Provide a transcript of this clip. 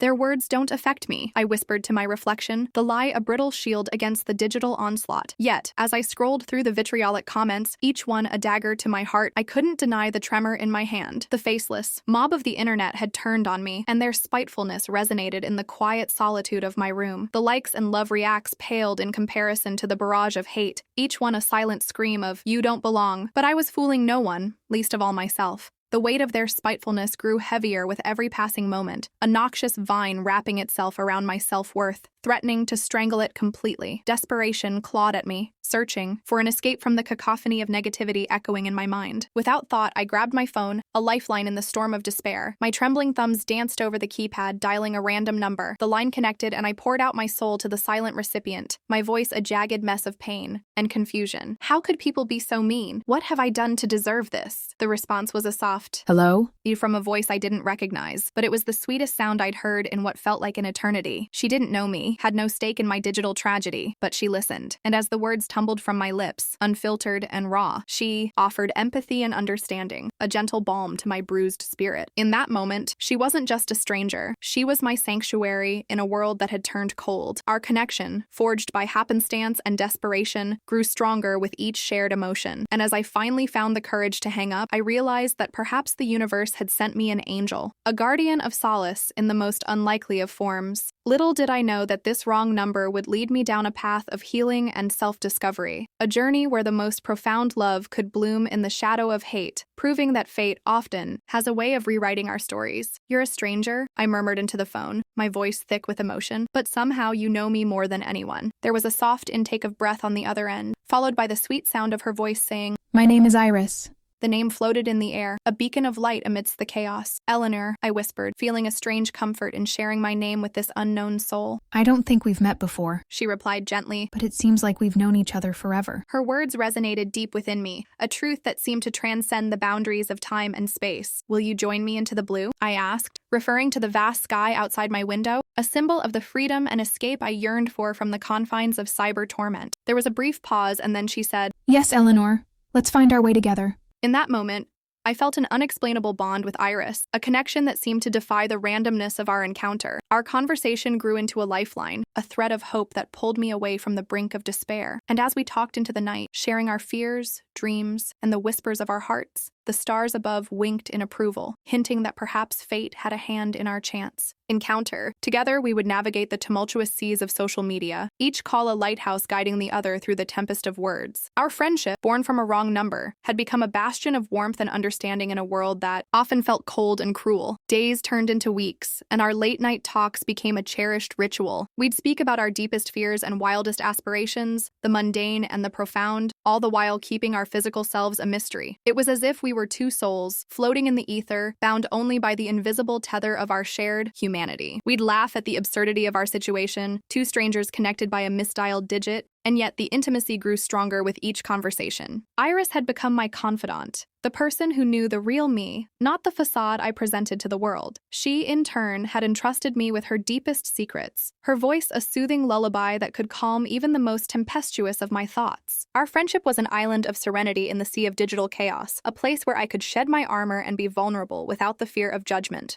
"Their words don't affect me," I whispered to my reflection, the lie a brittle shield against the digital onslaught. Yet, as I scrolled through the vitriolic comments, each one a dagger to my heart, I couldn't deny the tremor in my hand. The faceless mob of the internet had turned on me, and their spitefulness resonated in the quiet solitude of my room. The likes and love reacts paled in comparison to the barrage of hate, each one a silent scream of, "You don't belong." But I was fooling no one, least of all myself. The weight of their spitefulness grew heavier with every passing moment, a noxious vine wrapping itself around my self-worth, threatening to strangle it completely. Desperation clawed at me, searching for an escape from the cacophony of negativity echoing in my mind. Without thought, I grabbed my phone, a lifeline in the storm of despair. My trembling thumbs danced over the keypad, dialing a random number. The line connected, and I poured out my soul to the silent recipient, my voice a jagged mess of pain and confusion. How could people be so mean? What have I done to deserve this? The response was a soft, "Hello?" from a voice I didn't recognize, but it was the sweetest sound I'd heard in what felt like an eternity. She didn't know me, had no stake in my digital tragedy, but she listened. And as the words tumbled from my lips, unfiltered and raw, she offered empathy and understanding, a gentle balm to my bruised spirit. In that moment, she wasn't just a stranger. She was my sanctuary in a world that had turned cold. Our connection, forged by happenstance and desperation, grew stronger with each shared emotion. And as I finally found the courage to hang up, I realized that perhaps the universe had sent me an angel, a guardian of solace in the most unlikely of forms. Little did I know that this wrong number would lead me down a path of healing and self-discovery, a journey where the most profound love could bloom in the shadow of hate, proving that fate often has a way of rewriting our stories. "You're a stranger," I murmured into the phone, my voice thick with emotion, "but somehow you know me more than anyone." There was a soft intake of breath on the other end, followed by the sweet sound of her voice saying, "My name is Iris." The name floated in the air, a beacon of light amidst the chaos. "Eleanor," I whispered, feeling a strange comfort in sharing my name with this unknown soul. "I don't think we've met before," she replied gently, "but it seems like we've known each other forever." Her words resonated deep within me, a truth that seemed to transcend the boundaries of time and space. "Will you join me into the blue?" I asked, referring to the vast sky outside my window, a symbol of the freedom and escape I yearned for from the confines of cyber torment. There was a brief pause, and then she said, "Yes, Eleanor. Let's find our way together." In that moment, I felt an unexplainable bond with Iris, a connection that seemed to defy the randomness of our encounter. Our conversation grew into a lifeline, a thread of hope that pulled me away from the brink of despair. And as we talked into the night, sharing our fears, dreams, and the whispers of our hearts, the stars above winked in approval, hinting that perhaps fate had a hand in our chance. Encounter. Together, we would navigate the tumultuous seas of social media, each call a lighthouse guiding the other through the tempest of words. Our friendship, born from a wrong number, had become a bastion of warmth and understanding in a world that often felt cold and cruel. Days turned into weeks, and our late-night talks became a cherished ritual. We'd speak about our deepest fears and wildest aspirations, the mundane and the profound, all the while keeping our physical selves a mystery. It was as if we were two souls, floating in the ether, bound only by the invisible tether of our shared humanity. We'd laugh at the absurdity of our situation, two strangers connected by a misdialed digit, and yet the intimacy grew stronger with each conversation. Iris had become my confidant, the person who knew the real me, not the facade I presented to the world. She, in turn, had entrusted me with her deepest secrets, her voice a soothing lullaby that could calm even the most tempestuous of my thoughts. Our friendship was an island of serenity in the sea of digital chaos, a place where I could shed my armor and be vulnerable without the fear of judgment.